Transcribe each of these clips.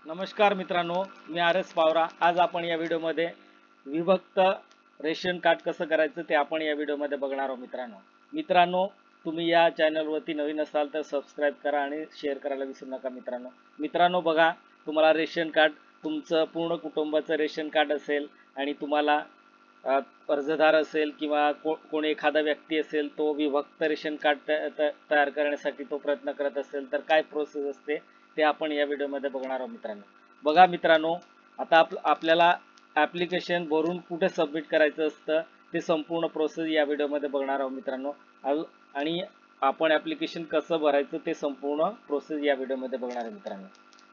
नमस्कार मित्रांनो, मी R S Pawara. आज आपण या व्हिडिओमध्ये विभक्त रेशन कार्ड कसं करायचं ते आपण या व्हिडिओमध्ये बघणार आहोत। मित्रांनो तुम्ही या चॅनलवरती नवीन असाल तर सबस्क्राईब करा आणि शेअर करायला विसरू नका। मित्रांनो बघा, तुम्हाला रेशन कार्ड तुमचं पूर्ण कुटुंबाचं रेशन कार्ड असेल आणि तुम्हाला अर्जदार असेल किंवा कोणी एखादा व्यक्ती असेल तो विभक्त रेशन कार्ड तयार करण्यासाठी तो प्रयत्न करत असेल तर काय प्रोसेस असते ते आपण या व्हिडिओमध्ये बघणार आहोत। बघा मित्रांनो, आता आपल्याला ॲप्लिकेशन भरून कुठे सबमिट करायचं असतं ते संपूर्ण प्रोसेस या व्हिडिओमध्ये बघणार आहोत मित्रांनो। आणि आपण ॲप्लिकेशन कसं भरायचं ते संपूर्ण प्रोसेस या व्हिडिओमध्ये बघणार आहे मित्रांनो।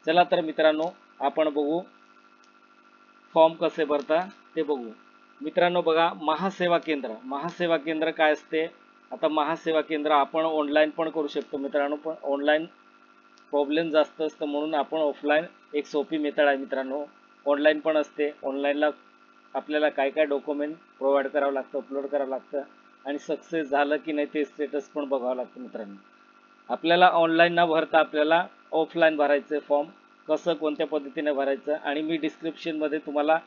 चला तर मित्रांनो आपण बघू फॉर्म कसे भरता ते बघू। मित्रांनो बघा, महासेवा केंद्र काय असते। आता महासेवा केंद्र आपण ऑनलाईन पण करू शकतो मित्रांनो, पण ऑनलाईन प्रॉब्लेम जास्त असतं म्हणून आपण ऑफलाईन एक सोपी मेथड आहे मित्रांनो, ऑनलाईन पण असते। ऑनलाईनला आपल्याला काय काय डॉक्युमेंट प्रोव्हाइड करावं लागतं, अपलोड करावं लागतं आणि सक्सेस झालं की नाही ते स्टेटस पण बघावं लागतं मित्रांनो। आपल्याला ऑनलाईन न भरता आपल्याला ऑफलाईन भरायचं फॉर्म, कसं कोणत्या पद्धतीने भरायचं आणि मी डिस्क्रिप्शनमध्ये तुम्हाला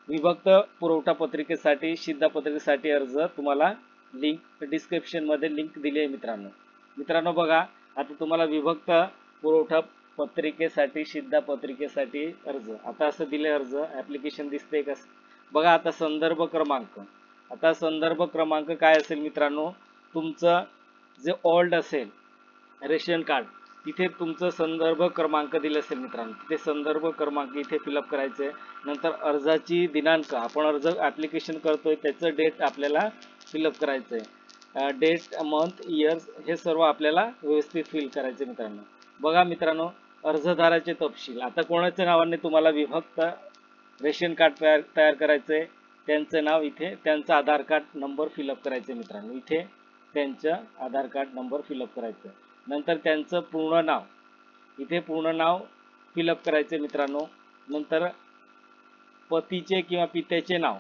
विभक्त पुरवठा पत्रिकेसाठी शिधापत्रिकेसाठी अर्ज तुम्हाला लिंक डिस्क्रिप्शनमध्ये लिंक दिली आहे मित्रांनो बघा, आता तुम्हाला विभक्त पुरवठा पत्रिकेसाठी शिधापत्रिकेसाठी अर्ज आता असं दिले अर्ज ॲप्लिकेशन दिसते का बघा। आता संदर्भ क्रमांक काय असेल मित्रांनो, तुमचं जे ओल्ड असेल रेशन कार्ड तिथे तुमचं संदर्भ क्रमांक दिले असेल मित्रांनो, तिथे संदर्भ क्रमांक इथे फिलअप करायचे। नंतर अर्जाची दिनांक, आपण अर्ज ॲप्लिकेशन करतोय त्याचं डेट आपल्याला फिलअप करायचं आहे। डेट, मंथ, इयर्स हे सर्व आपल्याला व्यवस्थित फिल करायचे मित्रांनो। बघा मित्रांनो, अर्जदाराचे तपशील, आता कोणाच्या नावाने तुम्हाला विभक्त रेशन कार्ड तयार करायचं आहे त्यांचं नाव, इथे त्यांचा आधार कार्ड नंबर फिलअप करायचे मित्रांनो, इथे त्यांचं आधार कार्ड नंबर फिलअप करायचं। नंतर त्यांचं पूर्ण नाव, इथे पूर्ण नाव फिलअप करायचे मित्रांनो। नंतर पतीचे किंवा पित्याचे नाव,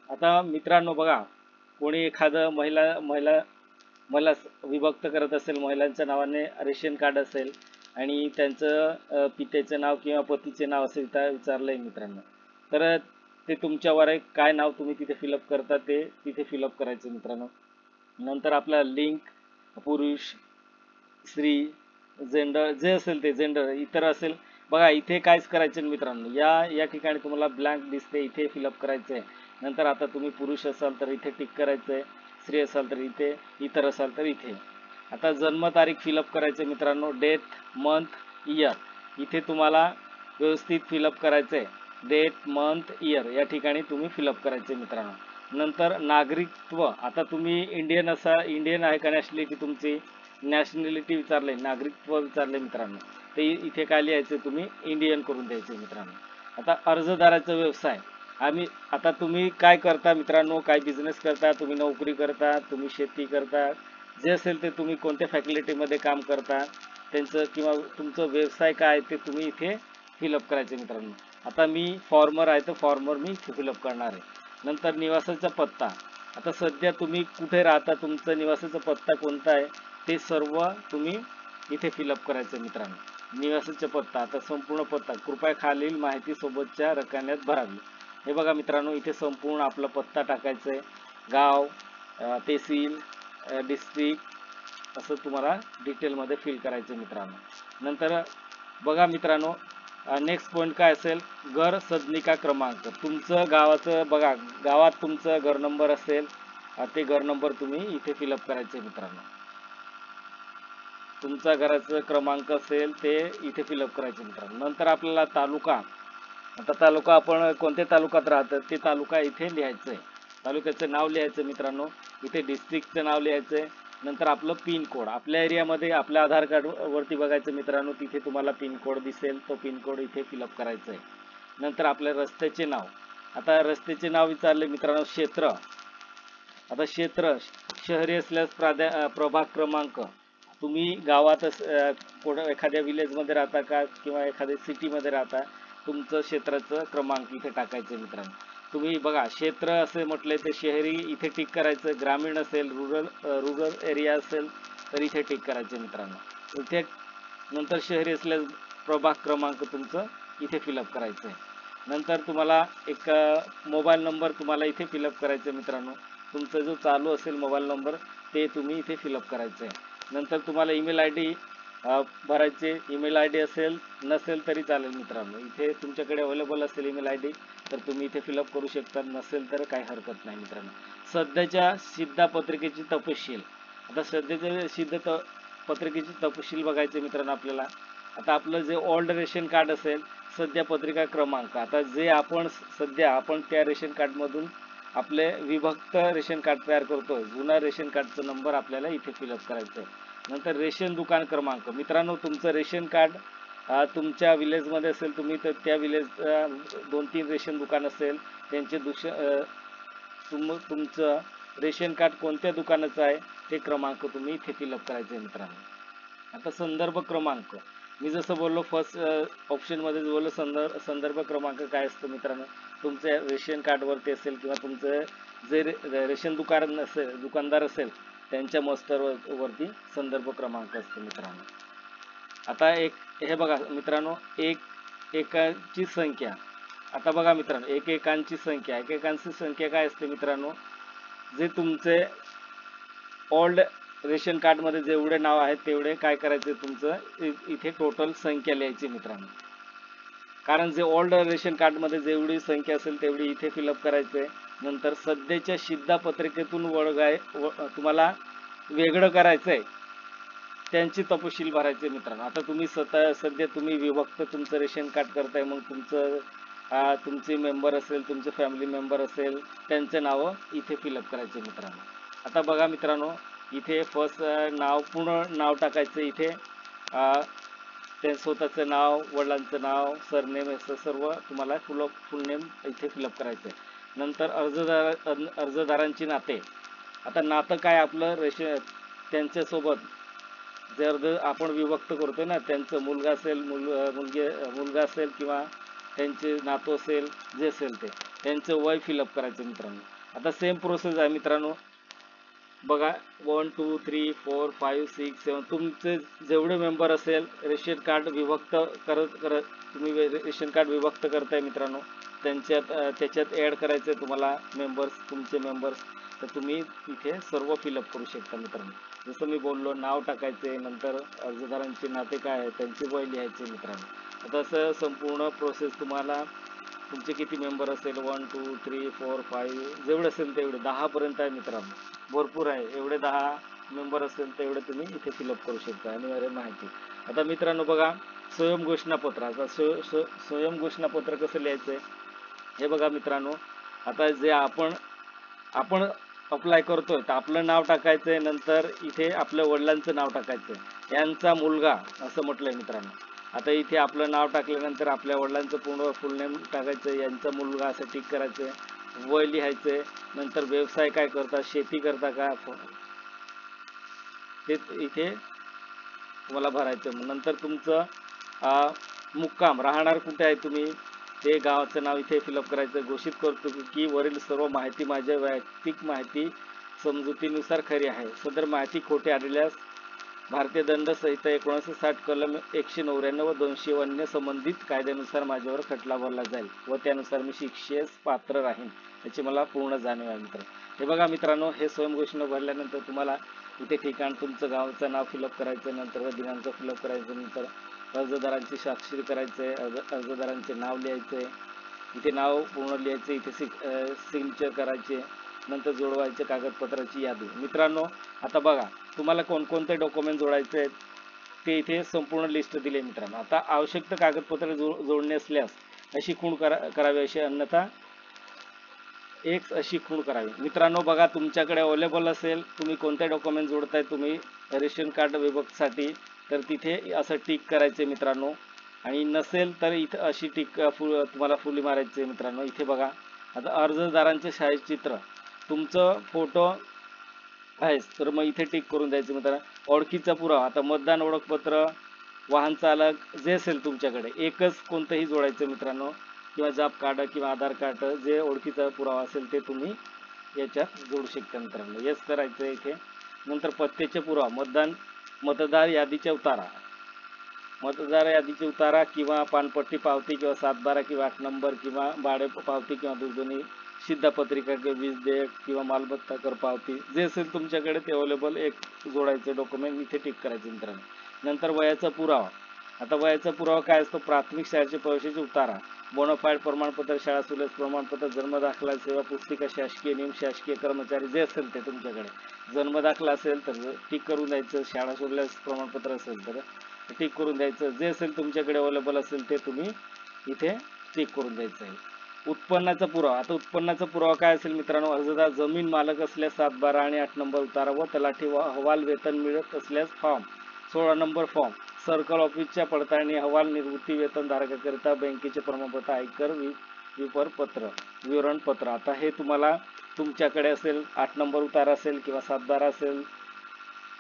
आता मित्रांनो बघा, कोणी एखादं महिला विभक्त करत असेल, महिलांच्या नावाने रेशन कार्ड असेल आणि त्यांचं पित्याचे नाव किंवा पतीचे नाव असेल तर विचारलंय मित्रांनो, तर ते तुमच्यावर आहे काय नाव तुम्ही तिथे फिलअप करता ते तिथे फिलअप करायचं मित्रांनो। नंतर आपला लिंक, पुरुष, स्त्री, जेंडर जे असेल ते जेंडर इतर असेल, बघा इथे काहीच करायचं मित्रांनो, या ठिकाणी तुम्हाला ब्लँक दिसते इथे फिलअप करायचं आहे। नंतर आता तुम्ही पुरुष असाल तर इथे टिक करायचं आहे, स्त्री असाल तर इथे, इतर असाल तर इथे। आता जन्मतारीख फिलअप करायचं मित्रांनो, डेट, मंथ, इयर इथे तुम्हाला व्यवस्थित फिलअप करायचं आहे, डेट, मंथ, इयर या ठिकाणी तुम्ही फिलअप करायचे मित्रांनो। नंतर नागरिकत्व, आता तुम्ही इंडियन आहे का नॅशनॅलिटी तुमची, नॅशनॅलिटी विचारले, नागरिकत्व विचारले मित्रांनो, ते इथे काय लिहायचं तुम्ही इंडियन करून द्यायचे मित्रांनो। आता अर्जदाराचा व्यवसाय, आता तुम्ही काय करता मित्रांनो, काय बिझनेस करता, तुम्ही नोकरी करता, तुम्ही शेती करता, जे असेल ते तुम्ही कोणत्या फॅकल्टीमध्ये काम करता त्यांचं किंवा तुमचं व्यवसाय काय ते तुम्ही इथे फिलअप करायचे मित्रांनो। आता मी फॉर्मर आहे तर फॉर्मर मी इथे फिलअप करणार आहे। नंतर निवासाचा पत्ता, आता सध्या तुम्ही कुठे राहता, तुमचं निवासाचा पत्ता कोणता आहे ते सर्व तुम्ही इथे फिलअप करायचं मित्रांनो। निवासाचा पत्ता, आता संपूर्ण पत्ता, कृपया खालील माहिती सोबतच्या रकान्यात भरावी। हे बघा मित्रांनो, इथे संपूर्ण आपला पत्ता टाकायचा आहे, गाव, तहसील, डिस्ट्रिक्ट असं तुम्हाला डिटेलमध्ये फिल करायचं मित्रांनो। नंतर बघा मित्रांनो, नेक्स्ट पॉईंट काय असेल, घर सदनिका क्रमांक, तुमचं गावाचं बघा, गावात तुमचं घर नंबर असेल ते घर नंबर तुम्ही इथे फिलअप करायचे मित्रांनो। तुमचा घराचा क्रमांक असेल ते इथे फिलअप करायचे मित्रांनो। नंतर आपल्याला तालुका, आता तालुका आपण कोणत्या तालुक्यात राहतं ते तालुका इथे लिहायचं आहे, तालुक्याचं नाव लिहायचं मित्रांनो, इथे डिस्ट्रिक्टचं नाव लिहायचं आहे। नंतर आपलं पिन कोड, आपल्या एरियामध्ये आपल्या आधार कार्डवरती बघायचं मित्रांनो, तिथे तुम्हाला पिन कोड दिसेल, तो पिन कोड इथे फिलअप करायचं आहे। नंतर आपल्या रस्त्याचे नाव, आता रस्त्याचे नाव विचारले मित्रांनो, क्षेत्र, आता क्षेत्र शहरी असल्यास प्रभाग क्रमांक, तुम्ही गावात एखाद्या विलेजमध्ये राहता का किंवा एखाद्या सिटीमध्ये राहता, तुमचं क्षेत्राचं क्रमांक इथे टाकायचं मित्रांनो। तुम्ही बघा क्षेत्र असे म्हटले तर शहरी इथे टिक करायचं, ग्रामीण असेल, रुरल एरिया असेल तर इथे टिक करायचे मित्रांनो इथे। नंतर शहरी असल्यास प्रभाग क्रमांक तुमचं इथे फिलअप करायचं आहे. नंतर तुम्हाला एक मोबाईल नंबर तुम्हाला इथे फिलअप करायचं आहे मित्रांनो. तुमचा जो चालू असेल मोबाईल नंबर ते तुम्ही इथे फिलअप करायचं आहे. नंतर तुम्हाला ईमेल आय डी भरायचे. ईमेल आय डी असेल नसेल तरी चालेल मित्रांनो. इथे तुमच्याकडे अवेलेबल असेल ईमेल आय डी तर तुम्ही इथे फिलअप करू शकता, नसेल तर काही हरकत नाही मित्रांनो. सध्याच्या शिधापत्रिकेची तपशील. आता सध्याच्या पत्रिकेची तपशील बघायचे मित्रांनो आपल्याला. आता आपलं जे ओल्ड रेशन कार्ड असेल सध्या पत्रिका क्रमांक, आता जे आपण त्या रेशन कार्डमधून आपले विभक्त रेशन कार्ड तयार करतो, जुना रेशन कार्डचा नंबर आपल्याला इथे फिलअप करायचा आहे. नंतर रेशन दुकान क्रमांक. मित्रांनो तुमचं रेशन कार्ड तुमच्या विलेजमध्ये असेल तुम्ही तर त्या विलेज 2-3 रेशन दुकान असेल त्यांचे तुमचं रेशन कार्ड कोणत्या दुकानाचं आहे ते क्रमांक तुम्ही इथे फिलअप करायचे आहे मित्रांनो. आता संदर्भ क्रमांक मी जसं बोललो फर्स्ट ऑप्शनमध्ये बोललो संदर्भ क्रमांक काय असतो मित्रांनो. तुमच्या रेशन कार्डवरती असेल किंवा तुमचं जे रेशन दुकानदार असेल त्यांच्या मस्टरवरती संदर्भ क्रमांक असतो मित्रांनो. आता हे बघा मित्रांनो एकाची संख्या. आता बघा मित्रांनो एकेकांची संख्या काय असते मित्रांनो. जे तुमचे ओल्ड रेशन कार्डमध्ये जेवढे नाव आहेत तेवढे काय करायचे तुमचं इथे टोटल संख्या लिहायची मित्रांनो. कारण जे ओल्ड रेशन कार्डमध्ये जेवढी संख्या असेल तेवढी इथे फिलअप करायचे. नंतर सध्याच्या शिधापत्रिकेतून तुम्हाला वेगळं करायचं आहे त्यांची तपशील भरायचे मित्रांनो. आता तुम्ही सध्या तुम्ही विभक्त तुमचं रेशन कार्ड करताय, मग तुमचे मेंबर असेल तुमचे फॅमिली मेंबर असेल त्यांचे नावं इथे फिलअप करायचे मित्रांनो. आता बघा मित्रांनो इथे फर्स्ट पूर्ण नाव टाकायचं. इथे ते स्वतःचं नाव, वडिलांचं नाव, सरनेम असं सर्व तुम्हाला फुल नेम इथे फिलअप करायचं आहे. नंतर अर्जदारांची नाते. आता नातं काय आपलं त्यांच्यासोबत जर आपण विभक्त करतोय ना, त्यांचं मुलगा असेल मुलगा असेल किंवा त्यांचे नातू असेल जे असेल त्यांचं वय फिलअप करायचं मित्रांनो. आता सेम प्रोसेस आहे मित्रांनो. बघा 1 2 3 4 5 6 7 तुमचे जेवढे मेंबर असेल रेशन कार्ड विभक्त करत तुम्ही रेशन कार्ड विभक्त करताय मित्रांनो. त्याच्यात ॲड करायचे तुम्हाला तुमचे मेंबर्स. तर तुम्ही इथे सर्व फिलअप करू शकता मित्रांनो. जसं मी बोललो नाव टाकायचे, नंतर अर्जदारांचे नाते काय आहे त्यांचे वय लिहायचे मित्रांनो. आता असं संपूर्ण प्रोसेस तुम्हाला तुमचे किती मेंबर असेल 1 2 3 4 5 जेवढे असेल तेवढे 10 पर्यंत आहे मित्रांनो. भरपूर आहे. एवढे 10 मेंबर असेल तेवढे तुम्ही इथे फिलअप करू शकता. अनिवार्य माहिती. आता मित्रांनो बघा स्वयं घोषणापत्र. आता स्वयं घोषणापत्र कसं लिहायचं आहे हे बघा मित्रांनो. आता जे आपण अप्लाय करतोय तर आपलं नाव टाकायचं आहे. नंतर इथे आपल्या वडिलांचं नाव टाकायचं आहे. यांचा मुलगा असं म्हटलंय मित्रांनो. आता इथे आपलं नाव टाकल्यानंतर आपल्या वडिलांचं पूर्ण फुल नेम टाकायचं. यांचा मुलगा असं टिक करायचं. वय लिहायचंय. नंतर व्यवसाय काय करता, शेती करता का ते इथे तुम्हाला भरायचं. नंतर तुमचं मुक्काम राहणार कुठे आहे तुम्ही ते गावाचं नाव इथे फिलअप करायचं. घोषित करतो की वरील सर्व माहिती माझ्या वैयक्तिक माहिती समजुतीनुसार खरी आहे. सदर माहिती खोटी आढळल्यास भारतीय दंड संहिता 1960 कलम 199 व 200 अन्य संबंधित कायद्यानुसार माझ्यावर खटला भरला जाईल व त्यानुसार मी शिक्षेस पात्र राहीन याची मला पूर्ण जाणीव आहे मित्र. हे बघा मित्रांनो हे स्वयं घोषणा भरल्यानंतर तुम्हाला इथे ठिकाण तुमचं गावचं नाव फिलअप करायचं. नंतर दिनांक फिलअप करायचं. नंतर अर्जदारांची स्वाक्षरी करायचे. अर्जदारांचे नाव लिहायचे. इथे नाव पूर्ण लिहायचे. इथे सिग्नेचर करायचे. नंतर जोडवायचे कागदपत्राची यादी. मित्रांनो आता बघा तुम्हाला कोणकोणते डॉक्युमेंट जोडायचे आहेत ते इथे संपूर्ण लिस्ट दिली मित्रांनो. आता आवश्यक कागदपत्रे जोडणे असल्यास अशी खूण करावी अशी अन्यथा अशी खूण करावी. मित्रांनो बघा तुमच्याकडे अवेलेबल असेल तुम्ही कोणते डॉक्युमेंट जोडताय तुम्ही रेशन कार्ड विभक्तसाठी तर तिथे असं टिक करायचे मित्रांनो. आणि नसेल तर इथं अशी टिक तुम्हाला फुली मारायचे मित्रांनो. इथे बघा आता अर्जदारांचे छायाचित्र तुमचं फोटो आहे तर मग इथे टिक करून द्यायचं मित्रांनो. ओळखीचा पुरावा आता मतदान ओळखपत्र, वाहन चालक जे असेल तुमच्याकडे एकच कोणतंही जोडायचं मित्रांनो. किंवा जॉब कार्ड किंवा आधार कार्ड जे ओळखीचा पुरावा असेल ते तुम्ही याच्यात जोडू शकता मित्रांनो. येस करायचं इथे. नंतर पत्त्याचे पुरावा मतदार यादीच्या उतारा मतदार यादीचे उतारा किंवा पानपट्टी पावती किंवा 7/12 किंवा 8 नंबर किंवा भाडे पावती किंवा दुजोनी शिधापत्रिका किंवा वीज देयक किंवा मालमत्ता कर पावती जे असेल तुमच्याकडे ते अवेलेबल एक जोडायचं डॉक्युमेंट इथे टिक करायचं मित्रांनो। नंतर वयाचा पुरावा। आता वयाचा पुरावा काय असतो? प्राथमिक शाळेचे प्रवेशाचे उतारा, बोनाफाईड प्रमाणपत्र, शाळा सुलेस प्रमाणपत्र, जन्मदाखला, सेवा पुस्तिका, शासकीय नियम, शासकीय कर्मचारी जे असेल ते तुमच्याकडे। जन्मदाखला असेल तर टिक करून द्यायचं, शाळा सुलेस प्रमाणपत्र असेल तर टिक करून द्यायचं, जे असेल तुमच्याकडे अवेलेबल असेल ते तुम्ही इथे टिक करून द्यायचं आहे। उत्पन्नाचा पुरावा। आता उत्पन्नाचा पुरावा काय असेल मित्रांनो? अर्जदार जमीन मालक असल्यास 7/12 आणि 8 नंबर उतारा व तलाठी हवाल वेतन मिळत असल्यास फॉर्म 16 नंबर फॉर्म, सर्कल ऑफिसच्या पडताळणी अहवाल, निवृत्ती वेतन धारकाकरिता बँकेचे प्रमाणपत्र, आयकर विवरणपत्र विवरणपत्र। आता हे तुम्हाला तुमच्याकडे असेल 8 नंबर उतारा असेल किंवा 7/12 असेल,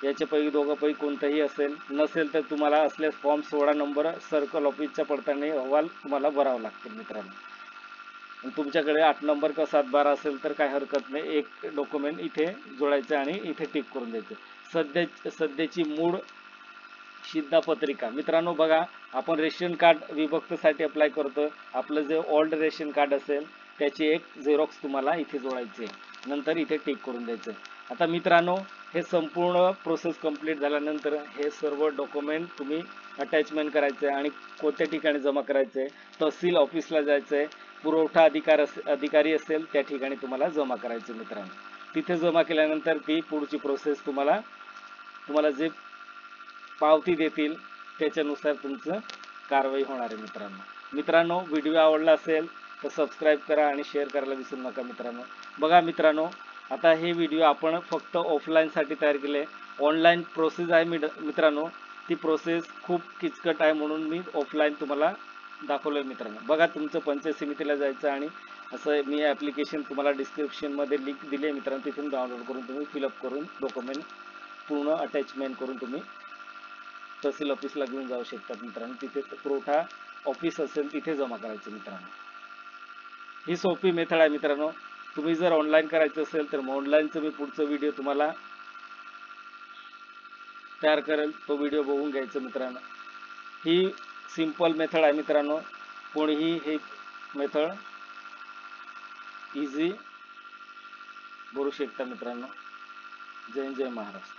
याच्यापैकी दोघांपैकी कोणतंही असेल, नसेल तर तुम्हाला असल्यास फॉर्म 16 नंबर सर्कल ऑफिसच्या पडताळणी अहवाल तुम्हाला भरावा लागतील मित्रांनो। तुमच्याकडे 8 नंबर किंवा 7/12 असेल तर काही हरकत नाही, एक डॉक्युमेंट इथे जोडायचं आणि इथे टिक करून द्यायचं। सध्याची मूळ शिधापत्रिका। मित्रांनो बघा, आपण रेशन कार्ड विभक्तसाठी अप्लाय करतो, आपलं जे ओल्ड रेशन कार्ड असेल त्याची एक झेरॉक्स तुम्हाला इथे जोडायची आहे, नंतर इथे टिक करून द्यायचं। आता मित्रांनो हे संपूर्ण प्रोसेस कंप्लीट झाल्यानंतर हे सर्व डॉक्युमेंट तुम्ही अटॅचमेंट करायचे आणि कोणत्या ठिकाणी जमा करायचे? तहसील ऑफिसला जायचं, पुरवठा अधिकारी असेल त्या ठिकाणी तुम्हाला जमा करायचे मित्रांनो। तिथे जमा केल्यानंतर ती पुढची प्रोसेस तुम्हाला जे पावती देतील त्याच्यानुसार तुमचं कारवाई होणार आहे मित्रांनो। व्हिडिओ आवडला असेल तर सबस्क्राईब करा आणि शेअर करायला विसरू नका मित्रांनो। बघा मित्रांनो, आता हे व्हिडिओ आपण फक्त ऑफलाईनसाठी तयार केले, ऑनलाईन प्रोसेस आहे मित्रांनो, ती प्रोसेस खूप किचकट आहे म्हणून मी ऑफलाईन तुम्हाला दाखवलं आहे मित्रांनो। बघा, तुमचं पंचायत समितीला जायचं आणि असं मी ॲप्लिकेशन तुम्हाला डिस्क्रिप्शनमध्ये लिंक दिली आहे मित्रांनो, तिथून डाउनलोड करून तुम्ही फिलअप करून डॉक्युमेंट पूर्ण अटॅचमेंट करून तुम्ही तहसील ऑफिसला घेऊन जाऊ शकतात मित्रांनो। तिथे पुरवठा ऑफिस असेल तिथे जमा करायचे मित्रांनो। ही सोपी मेथड आहे मित्रांनो। तुम्ही जर ऑनलाईन करायचं असेल तर ऑनलाईनचं मी पुढचा व्हिडिओ तुम्हाला तयार करेल, तो व्हिडिओ बघून घ्यायचं मित्रांनो। ही सिंपल मेथड आहे मित्रांनो, कोणीही हे मेथड इझी करू शकता मित्रांनो। जय जय महाराष्ट्र।